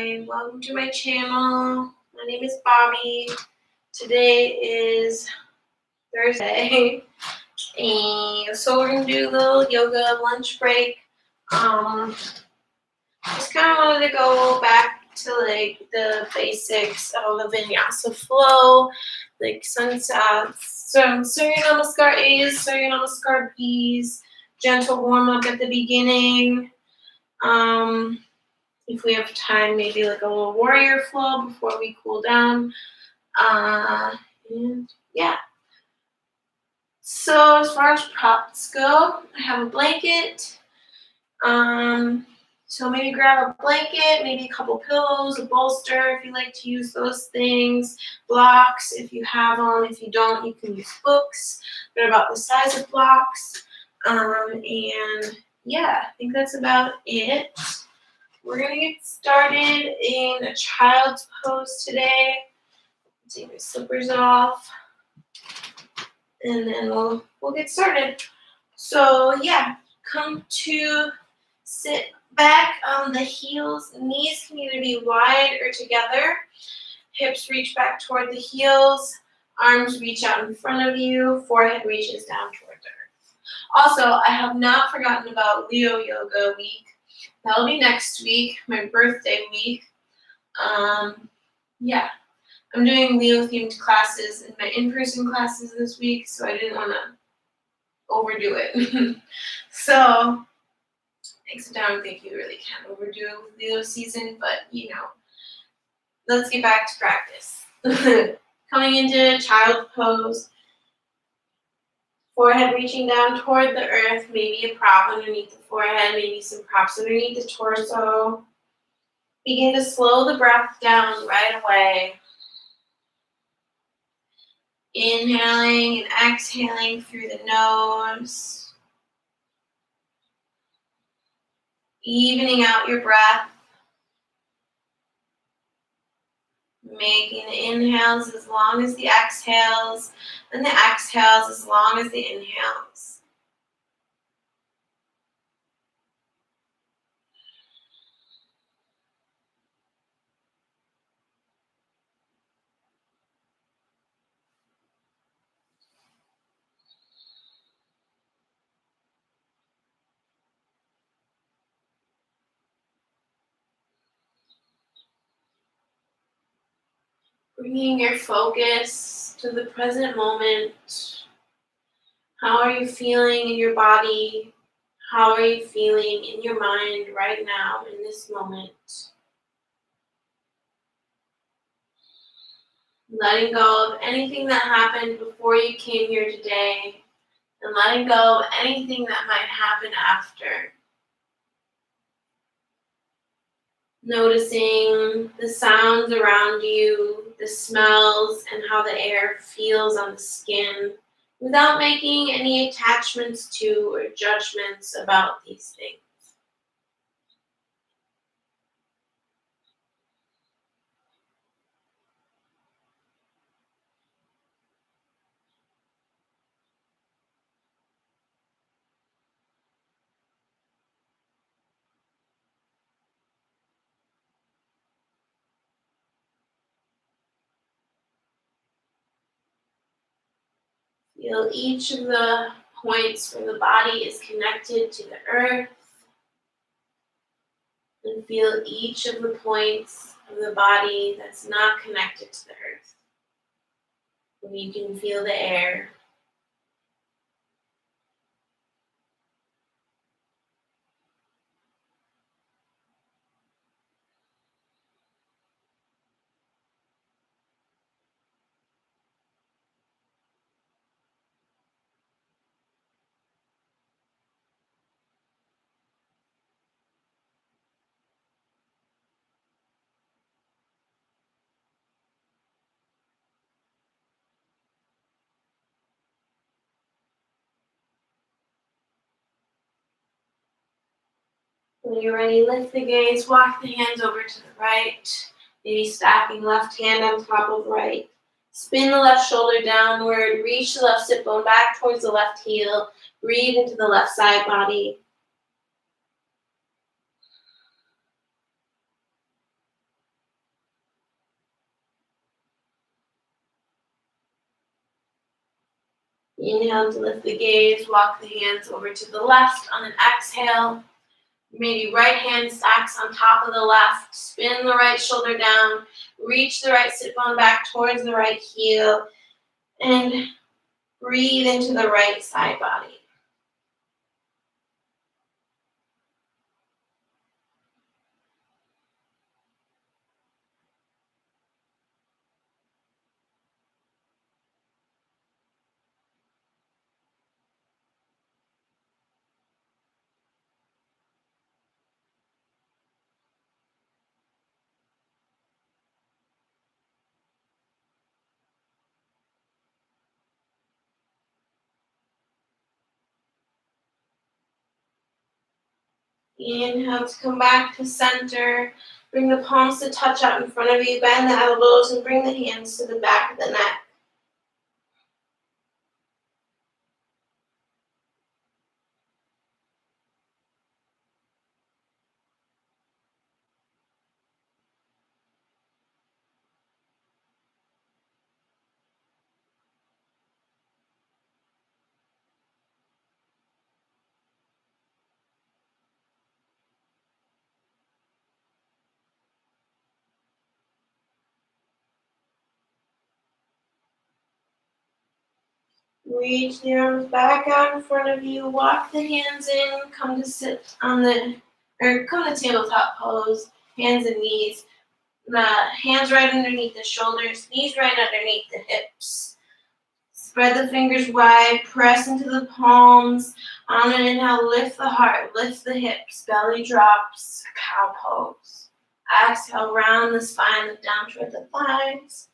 Hi, welcome to my channel. My name is Bobbie. Today is Thursday, and so we're gonna do a little yoga lunch break. Just kind of wanted to go back to like the basics of the Vinyasa flow, like Surya Namaskar A's, Surya Namaskar B's, gentle warm up at the beginning. If we have time, maybe like a little warrior flow before we cool down. And yeah. So as far as props go, I have a blanket. So maybe grab a blanket, maybe a couple pillows, a bolster if you like to use those things, blocks if you have them. If you don't, you can use books. They're about the size of blocks. And yeah, I think that's about it. We're going to get started in a child's pose today. Take my slippers off, and then we'll get started. So yeah, come to sit back on the heels. Knees can either be wide or together. Hips reach back toward the heels. Arms reach out in front of you. Forehead reaches down toward the earth. Also, I have not forgotten about Leo Yoga Week. That'll be next week, my birthday week. Yeah, I'm doing Leo-themed classes in my in-person classes this week, so I didn't want to overdo it. So, except I don't think you really can overdo it with Leo season, but you know, let's get back to practice. Coming into child pose. Forehead reaching down toward the earth, maybe a prop underneath the forehead, maybe some props underneath the torso. Begin to slow the breath down right away. Inhaling and exhaling through the nose. Evening out your breath. Making the inhales as long as the exhales, and the exhales as long as the inhales. Bringing your focus to the present moment. How are you feeling in your body? How are you feeling in your mind right now in this moment? Letting go of anything that happened before you came here today, and letting go of anything that might happen after. Noticing the sounds around you, the smells, and how the air feels on the skin without making any attachments to or judgments about these things. Feel each of the points where the body is connected to the earth, and feel each of the points of the body that's not connected to the earth, where you can feel the air. When you're ready, lift the gaze, walk the hands over to the right, maybe stacking left hand on top of right. Spin the left shoulder downward, reach the left sit bone back towards the left heel, breathe into the left side body. Inhale to lift the gaze, walk the hands over to the left on an exhale. Maybe right hand stacks on top of the left, spin the right shoulder down, reach the right sit bone back towards the right heel, and breathe into the right side body. Inhale to come back to center. Bring the palms to touch out in front of you. Bend the elbows and bring the hands to the back of the neck. Reach the arms back out in front of you. Walk the hands in. Come to sit on come to tabletop pose. Hands and knees. The hands right underneath the shoulders. Knees right underneath the hips. Spread the fingers wide. Press into the palms. On an inhale, lift the heart. Lift the hips. Belly drops. Cow pose. Exhale, round the spine. Look down toward the thighs.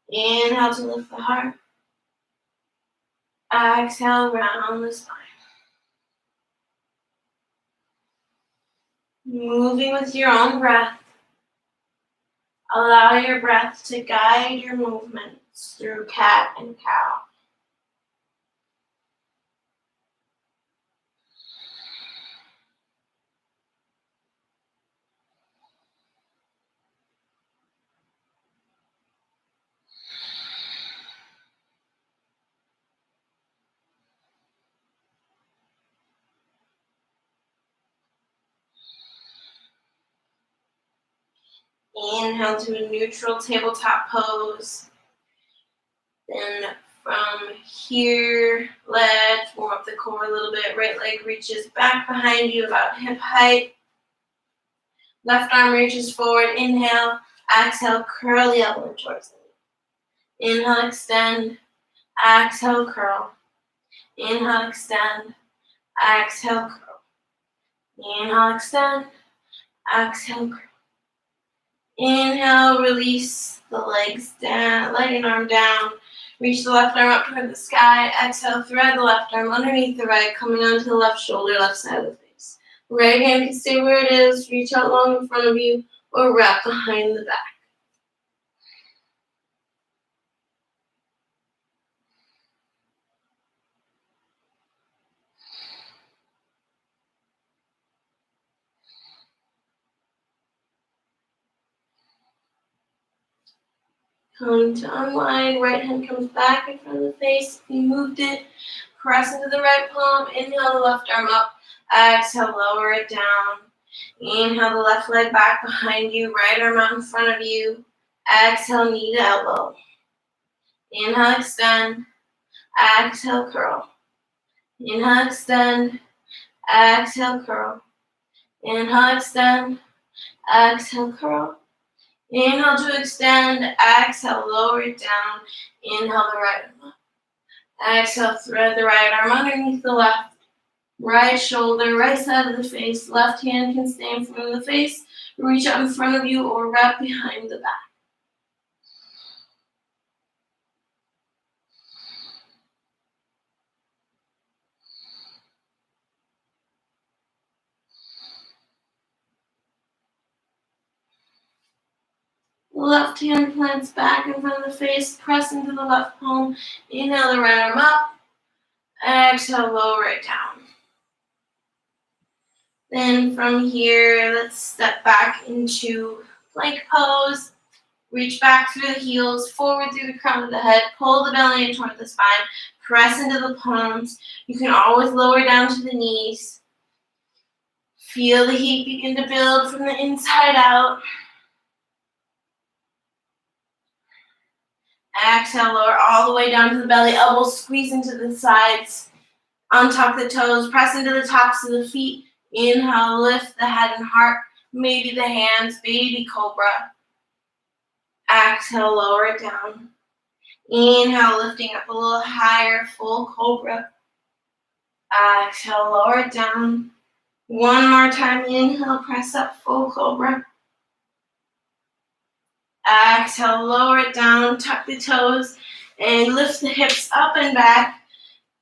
Inhale to lift the heart. Exhale, round the spine. Moving with your own breath. Allow your breath to guide your movements through cat and cow. Inhale to a neutral tabletop pose. Then from here, let's warm up the core a little bit. Right leg reaches back behind you about hip height. Left arm reaches forward. Inhale. Exhale, curl the elbow towards the knee. Inhale, extend. Exhale, curl. Inhale, extend. Exhale, curl. Inhale, extend. Exhale, curl. Inhale, release the legs down, leg and arm down. Reach the left arm up toward the sky. Exhale, thread the left arm underneath the right, coming onto the left shoulder, left side of the face. Right hand can stay where it is. Reach out long in front of you or wrap behind the back. Come to unwind. Right hand comes back in front of the face. If you moved it, press into the right palm. Inhale the left arm up. Exhale, lower it down. Inhale the left leg back behind you. Right arm out in front of you. Exhale, knee to elbow. Inhale, extend. Exhale, curl. Inhale, extend. Exhale, curl. Inhale, extend. Exhale, curl. Inhale to extend. Exhale, lower it down. Inhale the right arm up. Exhale, thread the right arm underneath the left. Right shoulder, right side of the face. Left hand can stay in front of the face. Reach out in front of you or wrap behind the back. Left hand plants back in front of the face. Press into the left palm. Inhale the right arm up. Exhale, lower it down. Then from here, let's step back into plank pose. Reach back through the heels, forward through the crown of the head, pull the belly in toward the spine, press into the palms. You can always lower down to the knees. Feel the heat begin to build from the inside out. Exhale, lower all the way down to the belly, elbows squeeze into the sides. Untuck the toes, press into the tops of the feet. Inhale, lift the head and heart, maybe the hands, baby cobra. Exhale, lower it down. Inhale, lifting up a little higher, full cobra. Exhale, lower it down. One more time, inhale, press up, full cobra. Exhale, lower it down, tuck the toes, and lift the hips up and back.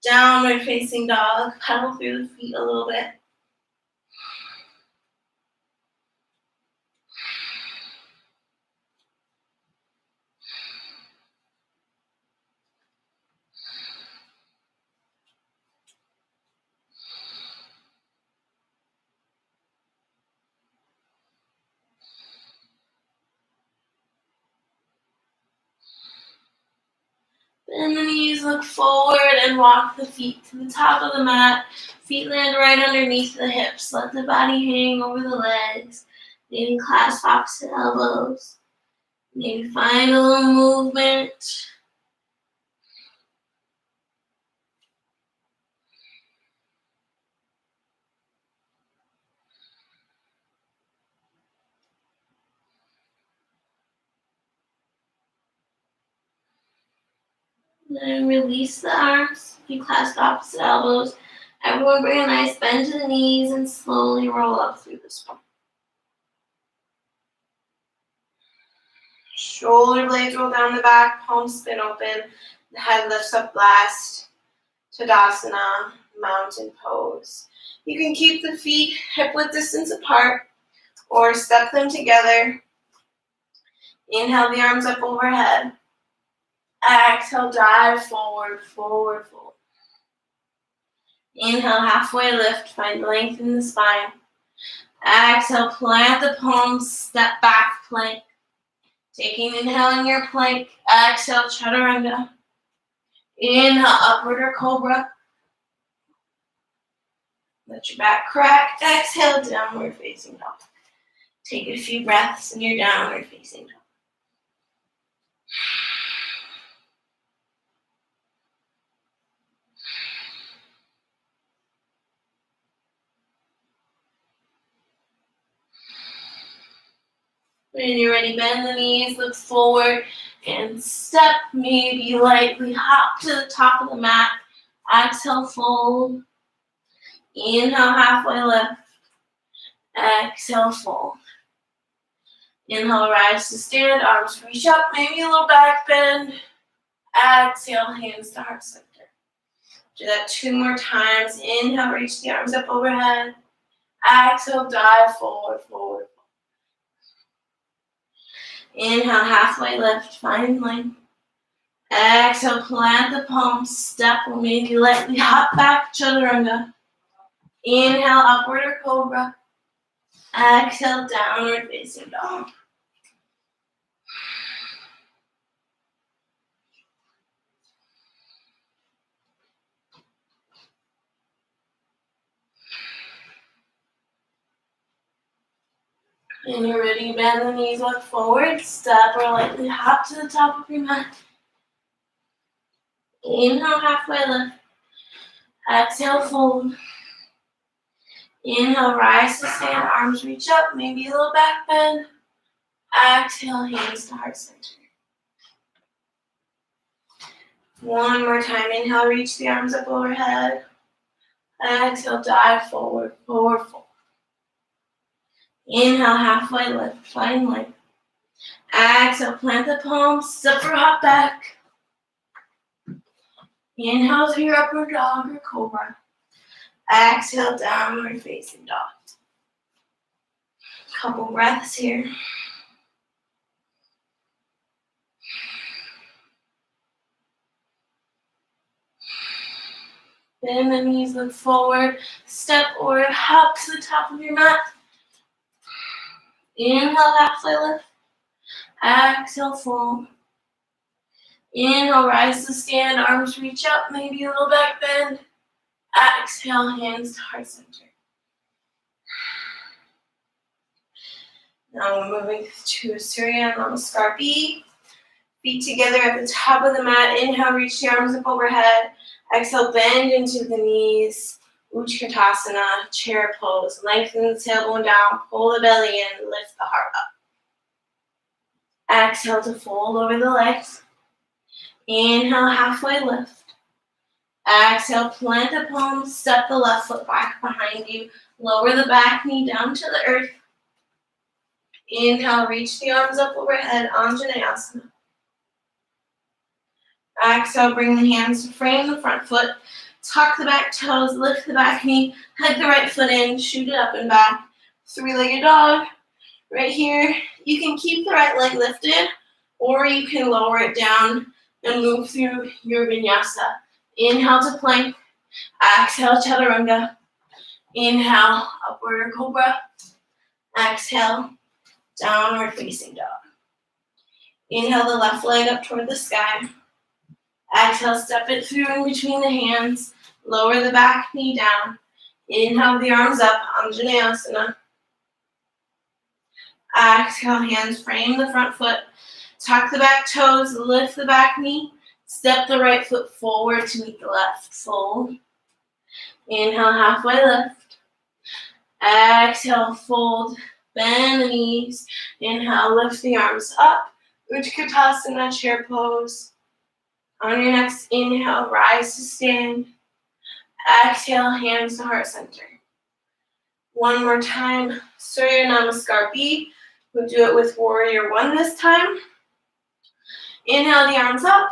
Downward facing dog, pedal through the feet a little bit. Bend the knees, look forward, and walk the feet to the top of the mat. Feet land right underneath the hips. Let the body hang over the legs. Maybe clasp opposite elbows. Maybe find a little movement. Then release the arms. You clasp opposite elbows. Everyone bring a nice bend to the knees and slowly roll up through the spine. Shoulder blades roll down the back, palms spin open. The head lifts up last. Tadasana, mountain pose. You can keep the feet hip-width distance apart or step them together. Inhale the arms up overhead. Exhale, dive forward, forward, forward. Inhale, halfway lift, find length in the spine. Exhale, plant the palms, step back, plank. Taking inhale in your plank. Exhale, chaturanga. Inhale, upward or cobra. Let your back crack. Exhale, downward facing dog. Take a few breaths in your downward facing dog. When you're ready, bend the knees, look forward, and step, maybe lightly hop to the top of the mat. Exhale, fold. Inhale, halfway lift. Exhale, fold. Inhale, rise to stand, arms reach up, maybe a little back bend. Exhale, hands to heart center. Do that 2 more times. Inhale, reach the arms up overhead. Exhale, dive forward, forward. Inhale, halfway lift, find length. Exhale, plant the palms, step or maybe lightly hop back, chaturanga. Inhale, upward or cobra. Exhale, downward facing dog. When you're ready, bend the knees, look forward, step or lightly hop to the top of your mat. Inhale, halfway lift. Exhale, fold. Inhale, rise to stand, arms reach up, maybe a little back bend. Exhale, hands to heart center. One more time, inhale, reach the arms up overhead. Exhale, dive forward, forward, forward. Inhale, halfway lift, find length. Exhale, plant the palms, step or hop back. Inhale to your upward dog or cobra. Exhale, downward facing dog. Couple breaths here. Bend the knees, look forward, step or hop to the top of your mat. Inhale, halfway lift. Exhale, fold. Inhale, rise to stand, arms reach up, maybe a little back bend. Exhale, hands to heart center. Now we're moving to Surya Namaskar B. Feet together at the top of the mat. Inhale, reach the arms up overhead. Exhale, bend into the knees. Utkatasana, chair pose. Lengthen the tailbone down, pull the belly in, lift the heart up. Exhale to fold over the legs. Inhale, halfway lift. Exhale, plant the palms, step the left foot back behind you. Lower the back knee down to the earth. Inhale, reach the arms up overhead, Anjaneyasana. Exhale, bring the hands to frame the front foot. Tuck the back toes, lift the back knee, hug the right foot in, shoot it up and back. Three-legged dog. Right here, you can keep the right leg lifted, or you can lower it down and move through your vinyasa. Inhale to plank. Exhale, chaturanga. Inhale, upward cobra. Exhale, downward facing dog. Inhale the left leg up toward the sky. Exhale, step it through in between the hands. Lower the back knee down. Inhale the arms up, Anjaneyasana. Exhale, hands frame the front foot. Tuck the back toes, lift the back knee. Step the right foot forward to meet the left. Fold. Inhale, halfway lift. Exhale, fold. Bend the knees. Inhale, lift the arms up. Utkatasana, chair pose. On your next inhale, rise to stand. Exhale, hands to heart center. One more time, Surya Namaskar B. We'll do it with Warrior One this time. Inhale the arms up.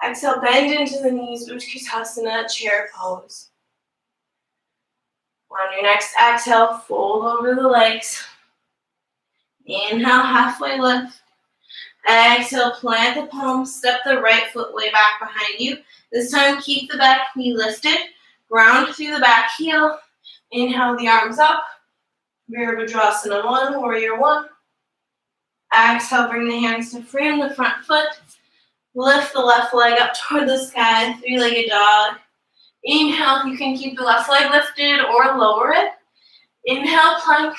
Exhale, bend into the knees, Utkatasana, chair pose. On your next exhale, fold over the legs. Inhale, halfway lift. Exhale, plant the palms, step the right foot way back behind you. This time, keep the back knee lifted. Ground through the back heel. Inhale the arms up. Virabhadrasana 1, Warrior 1. Exhale, bring the hands to frame the front foot. Lift the left leg up toward the sky, three-legged dog. Inhale, you can keep the left leg lifted or lower it. Inhale, plank.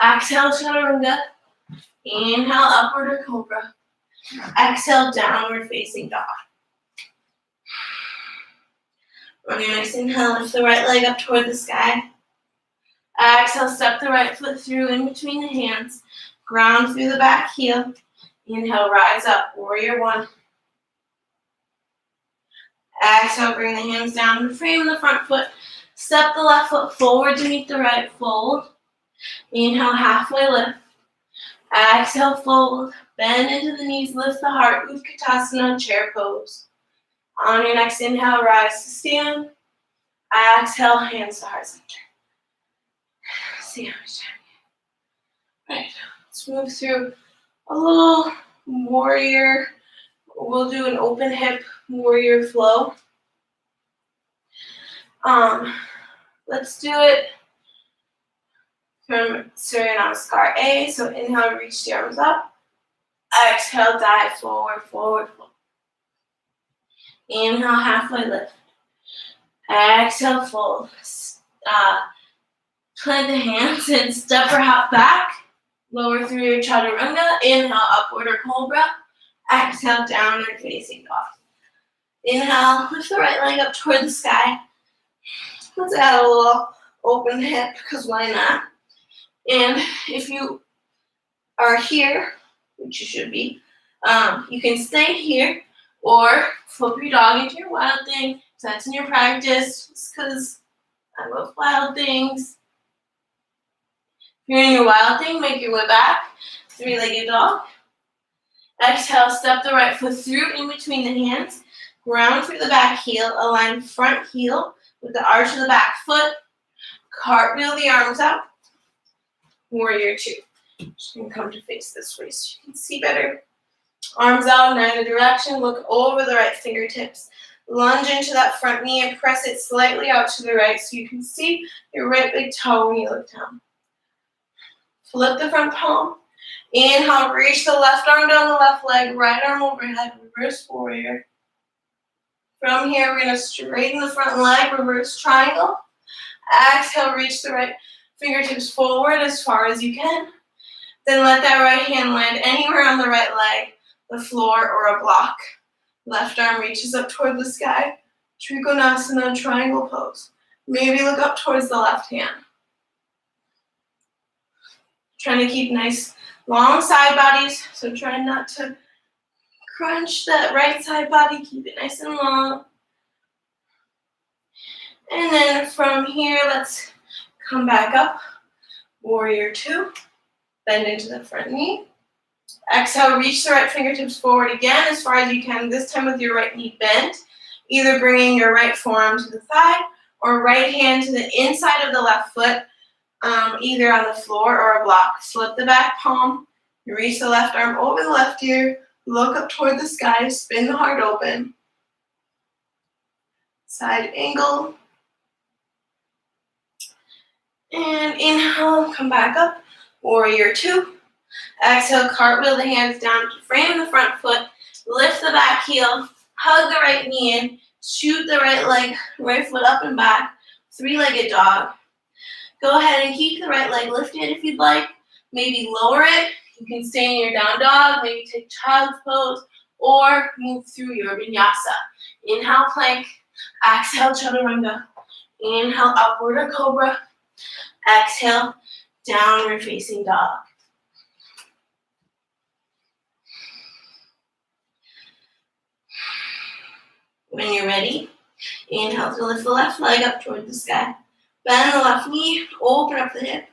Exhale, chaturanga. Inhale, upward or cobra. Exhale, downward facing dog. On your next inhale, lift the right leg up toward the sky. Exhale, step the right foot through in between the hands. Ground through the back heel. Inhale, rise up, Warrior 1. Exhale, bring the hands down to frame the front foot. Step the left foot forward to meet the right, fold. Inhale, halfway lift. Exhale, fold. Bend into the knees, lift the heart, Utkatasana, chair pose. On your next inhale, rise to stand. Exhale, hands to heart center. See how much time you have. Right, let's move through a little warrior. We'll do an open hip warrior flow. Let's do it from Surya Namaskar A. So inhale, reach the arms up. Exhale, dive forward, forward, forward. Inhale, halfway lift. Exhale, fold. Plant the hands and step or hop back. Lower through your chaturanga. Inhale, upward or cobra. Exhale, downward facing dog. Inhale, lift the right leg up toward the sky. Let's add a little open hip, because why not? And if you are here, which you should be, you can stay here or flip your dog into your wild thing. So that's in your practice, just because I love wild things. If you're in your wild thing, make your way back. Three-legged dog. Exhale, step the right foot through in between the hands. Ground through the back heel. Align front heel with the arch of the back foot. Cartwheel the arms up. Warrior 2. Just going to come to face this way so you can see better. Arms out in either direction. Look over the right fingertips. Lunge into that front knee and press it slightly out to the right so you can see your right big toe when you look down. Flip the front palm. Inhale, reach the left arm down the left leg, right arm overhead, reverse warrior. From here, we're gonna straighten the front leg, reverse triangle. Exhale, reach the right fingertips forward as far as you can. Then let that right hand land anywhere on the right leg, the floor, or a block. Left arm reaches up toward the sky. Trikonasana, triangle pose. Maybe look up towards the left hand. Trying to keep nice long side bodies, so try not to crunch that right side body. Keep it nice and long. And then from here, let's come back up. Warrior two. Bend into the front knee. Exhale, reach the right fingertips forward again as far as you can, this time with your right knee bent. Either bringing your right forearm to the thigh or right hand to the inside of the left foot, either on the floor or a block. Flip the back palm, reach the left arm over the left ear, look up toward the sky, spin the heart open. Side angle. And inhale, come back up. Warrior two. Exhale, cartwheel the hands down to frame the front foot. Lift the back heel. Hug the right knee in. Shoot the right leg, right foot up and back. Three-legged dog. Go ahead and keep the right leg lifted if you'd like. Maybe lower it. You can stay in your down dog. Maybe take child's pose or move through your vinyasa. Inhale, plank. Exhale, chaturanga. Inhale, upward or cobra. Exhale, downward facing dog. When you're ready, inhale to lift the left leg up toward the sky. Bend the left knee, open up the hip.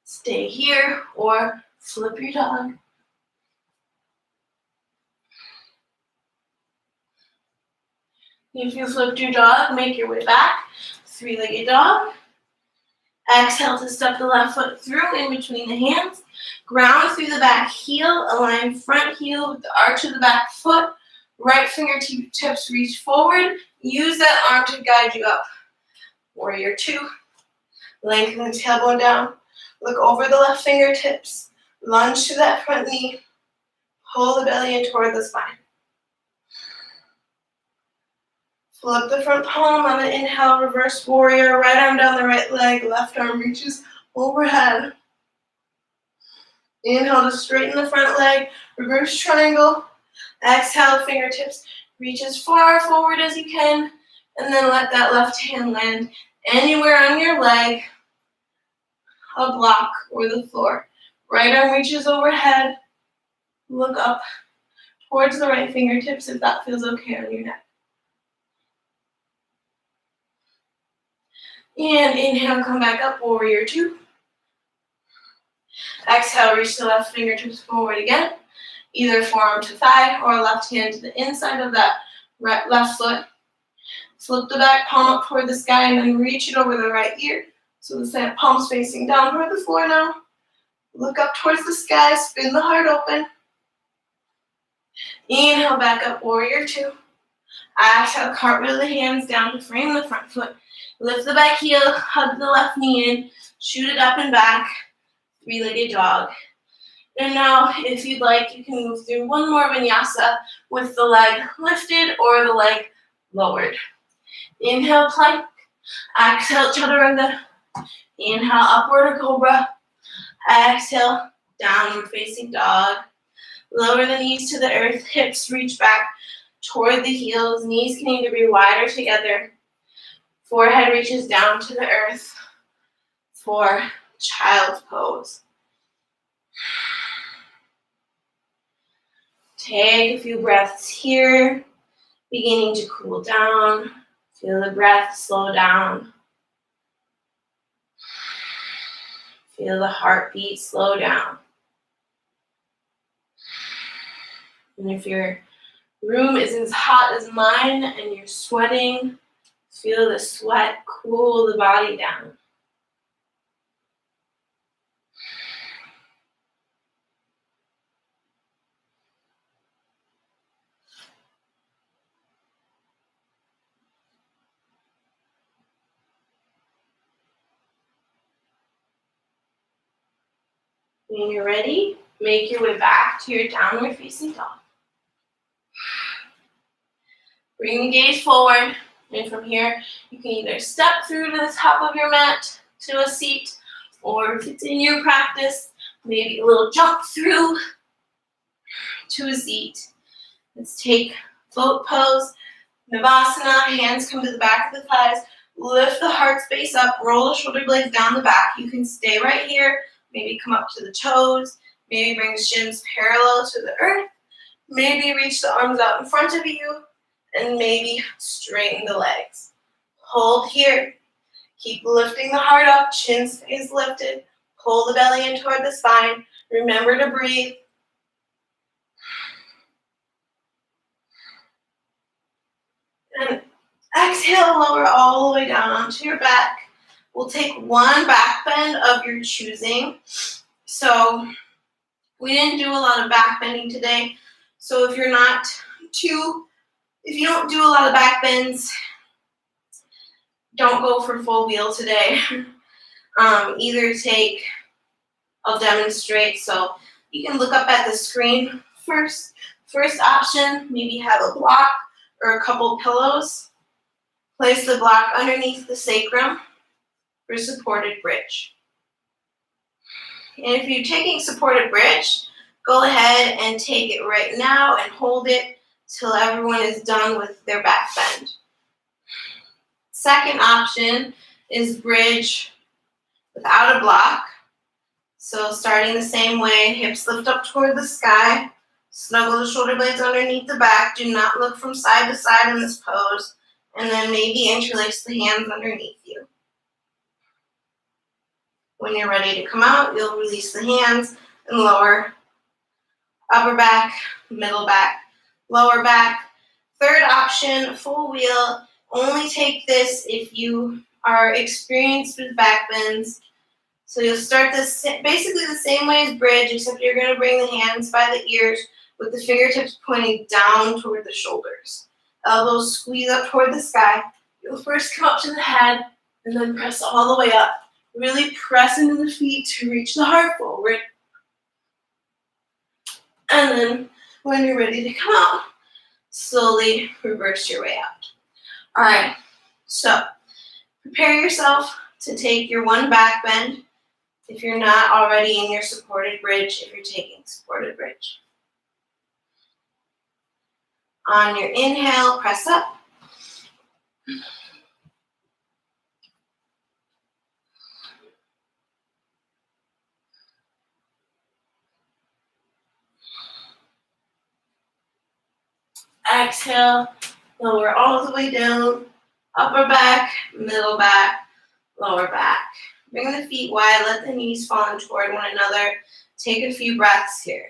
Stay here or flip your dog. If you flipped your dog, make your way back. Three-legged dog. Exhale to step the left foot through in between the hands. Ground through the back heel. Align front heel with the arch of the back foot. Right fingertips reach forward. Use that arm to guide you up. Warrior two. Lengthen the tailbone down. Look over the left fingertips. Lunge to that front knee. Pull the belly in toward the spine. Flip the front palm on the inhale, reverse warrior. Right arm down the right leg. Left arm reaches overhead. Inhale to straighten the front leg. Reverse triangle. Exhale, fingertips reach as far forward as you can, and then let that left hand land anywhere on your leg, a block, or the floor. Right arm reaches overhead. Look up towards the right fingertips if that feels okay on your neck. And inhale, come back up, warrior two. Exhale, reach the left fingertips forward again. Either forearm to thigh or left hand to the inside of that left foot. Flip the back palm up toward the sky and then reach it over the right ear. So the palm's facing down toward the floor now. Look up towards the sky, spin the heart open. Inhale, back up, warrior two. Exhale, cartwheel the hands down to frame the front foot. Lift the back heel, hug the left knee in, shoot it up and back. Three-legged dog. And now, if you'd like, you can move through one more vinyasa with the leg lifted or the leg lowered. Inhale, plank. Exhale, chaturanga. Inhale, upward or cobra. Exhale, downward facing dog. Lower the knees to the earth. Hips reach back toward the heels. Knees can either be wider together. Forehead reaches down to the earth for child's pose. Take a few breaths here, beginning to cool down. Feel the breath slow down. Feel the heartbeat slow down. And if your room is as hot as mine and you're sweating, feel the sweat cool the body down. When you're ready, Make your way back to your downward facing dog. Bring the gaze forward, and from here, you can either step through to the top of your mat to a seat, or if it's in your practice, maybe a little jump through to a seat. Let's take float pose, Navasana, hands come to the back of the thighs, lift the heart space up, roll the shoulder blades down the back. You can stay right here, maybe come up to the toes, maybe bring the shins parallel to the earth, maybe reach the arms out in front of you, and maybe straighten the legs. Hold here. Keep lifting the heart up, chin stays lifted. Pull the belly in toward the spine. Remember to breathe. And exhale, lower all the way down onto your back. We'll take one back bend of your choosing. So we didn't do a lot of back bending today. So if you don't do a lot of back bends, don't go for full wheel today. I'll demonstrate. So you can look up at the screen first. First option, maybe have a block or a couple pillows. Place the block underneath the sacrum for supported bridge. And if you're taking supported bridge, go ahead and take it right now and hold it till everyone is done with their back bend. Second option is bridge without a block. So starting the same way, hips lift up toward the sky, snuggle the shoulder blades underneath the back, do not look from side to side in this pose, and then maybe interlace the hands underneath you. When you're ready to come out, you'll release the hands and lower upper back, middle back, lower back. Third option, full wheel. Only take this if you are experienced with back bends. So you'll start this basically the same way as bridge, except you're going to bring the hands by the ears with the fingertips pointing down toward the shoulders. Elbows squeeze up toward the sky. You'll first come up to the head and then press all the way up. Really press into the feet to reach the heart forward. And then when you're ready to come out, slowly reverse your way out. All right, so prepare yourself to take your one back bend if you're not already in your supported bridge, if you're taking supported bridge. On your inhale, press up. Exhale, lower all the way down, upper back, middle back, lower back. Bring the feet wide, let the knees fall in toward one another. Take a few breaths here.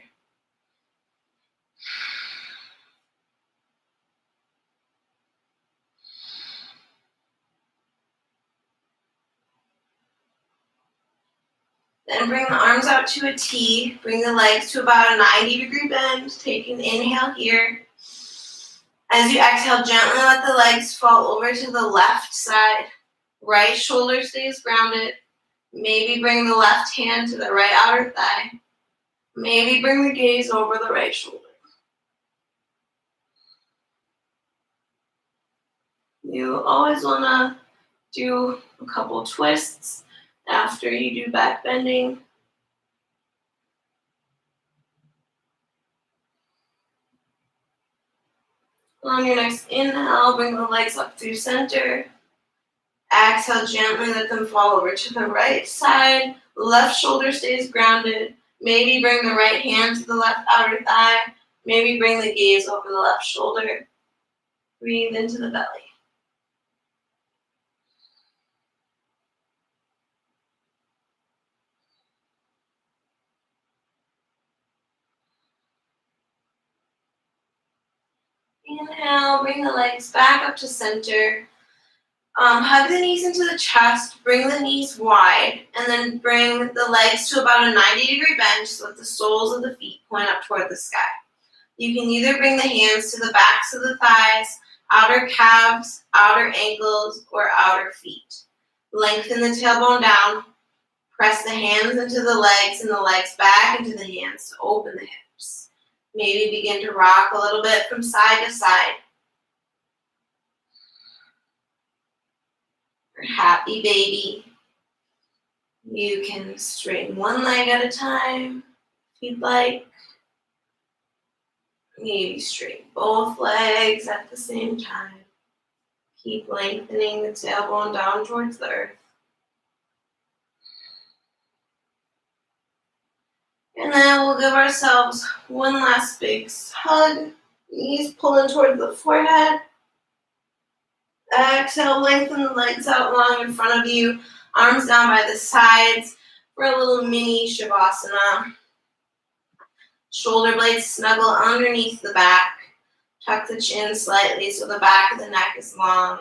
Then bring the arms out to a T. Bring the legs to about a 90-degree bend. Take an inhale here. As you exhale, gently let the legs fall over to the left side. Right shoulder stays grounded. Maybe bring the left hand to the right outer thigh. Maybe bring the gaze over the right shoulder. You always want to do a couple twists after you do back bending. On your next inhale, bring the legs up through center. Exhale, gently let them fall over to the right side. Left shoulder stays grounded. Maybe bring the right hand to the left outer thigh. Maybe bring the gaze over the left shoulder. Breathe into the belly. Inhale, bring the legs back up to center. Hug the knees into the chest, bring the knees wide, and then bring the legs to about a 90-degree bend so that the soles of the feet point up toward the sky. You can either bring the hands to the backs of the thighs, outer calves, outer ankles, or outer feet. Lengthen the tailbone down, Press the hands into the legs and the legs back into the hands to open the hips. Maybe begin to rock a little bit from side to side. Your happy baby. You can straighten one leg at a time if you'd like. Maybe straighten both legs at the same time. Keep lengthening the tailbone down towards the earth. And then we'll give ourselves one last big hug. Knees pulling towards the forehead. Exhale, lengthen the legs out long in front of you. Arms down by the sides for a little mini Shavasana. Shoulder blades snuggle underneath the back. Tuck the chin slightly so the back of the neck is long.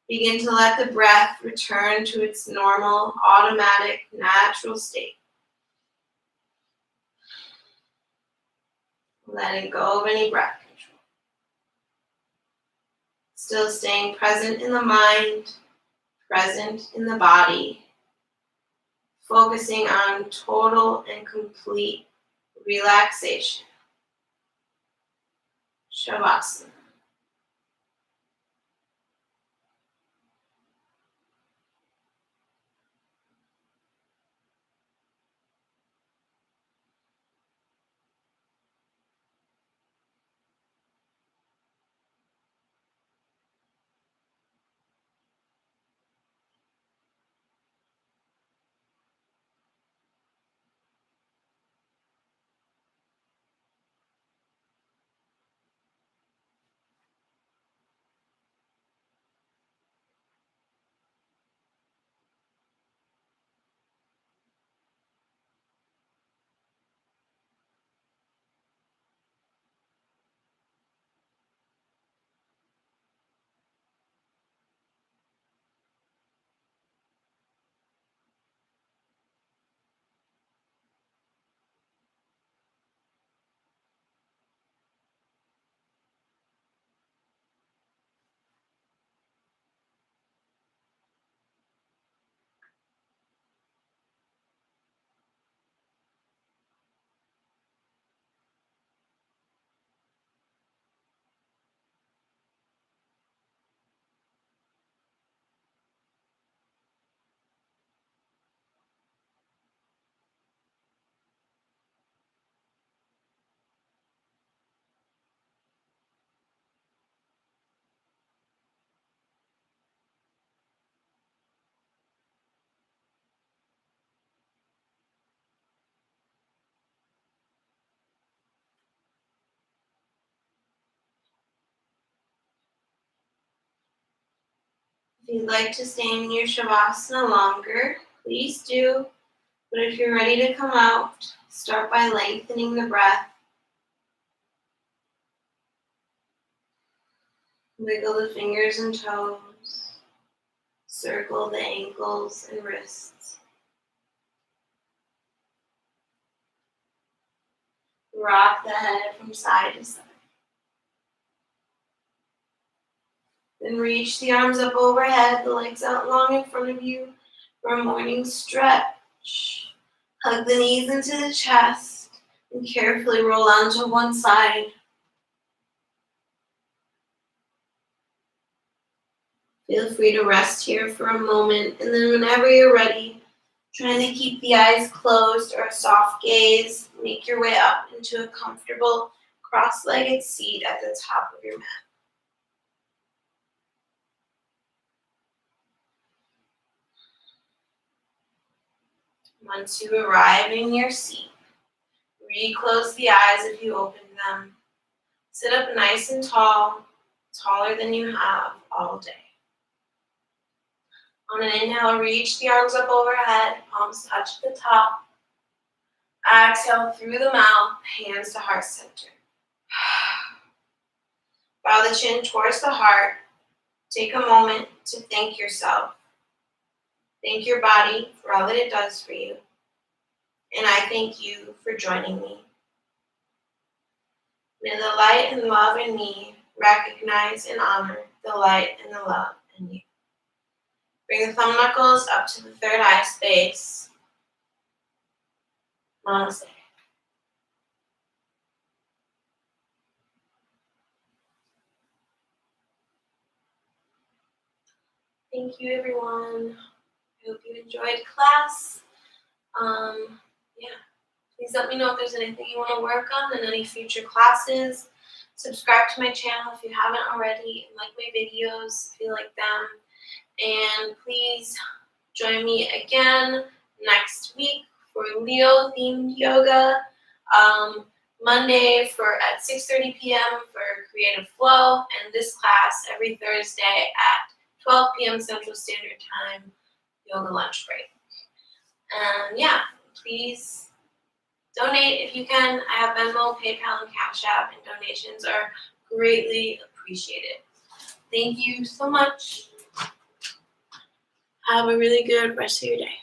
Begin to let the breath return to its normal, automatic, natural state. Letting go of any breath control. Still staying present in the mind, present in the body. Focusing on total and complete relaxation. Shavasana. If you'd like to stay in your Shavasana longer, please do. But if you're ready to come out, start by lengthening the breath. Wiggle the fingers and toes. Circle the ankles and wrists. Rock the head from side to side. Then reach the arms up overhead, the legs out long in front of you for a morning stretch. Hug the knees into the chest and carefully roll onto one side. Feel free to rest here for a moment, and then whenever you're ready, trying to keep the eyes closed or a soft gaze, make your way up into a comfortable cross-legged seat at the top of your mat. Once you arrive in your seat, reclose the eyes if you open them. Sit up nice and tall, taller than you have all day. On an inhale, reach the arms up overhead, palms touch the top. Exhale through the mouth, hands to heart center. Bow the chin towards the heart. Take a moment to thank yourself. Thank your body for all that it does for you. And I thank you for joining me. May the light and love in me recognize and honor the light and the love in you. Bring the thumb knuckles up to the third eye space. Namaste. Thank you, everyone. I hope you enjoyed class. Yeah. Please let me know if there's anything you want to work on in any future classes. Subscribe to my channel if you haven't already, and like my videos if you like them. And please join me again next week for Leo themed yoga. Monday at 6:30 p.m. for Creative Flow, and this class every Thursday at 12 p.m. Central Standard Time, yoga lunch break. And yeah, please donate if you can. I have Venmo, PayPal, and Cash App, and donations are greatly appreciated. Thank you so much. Have a really good rest of your day.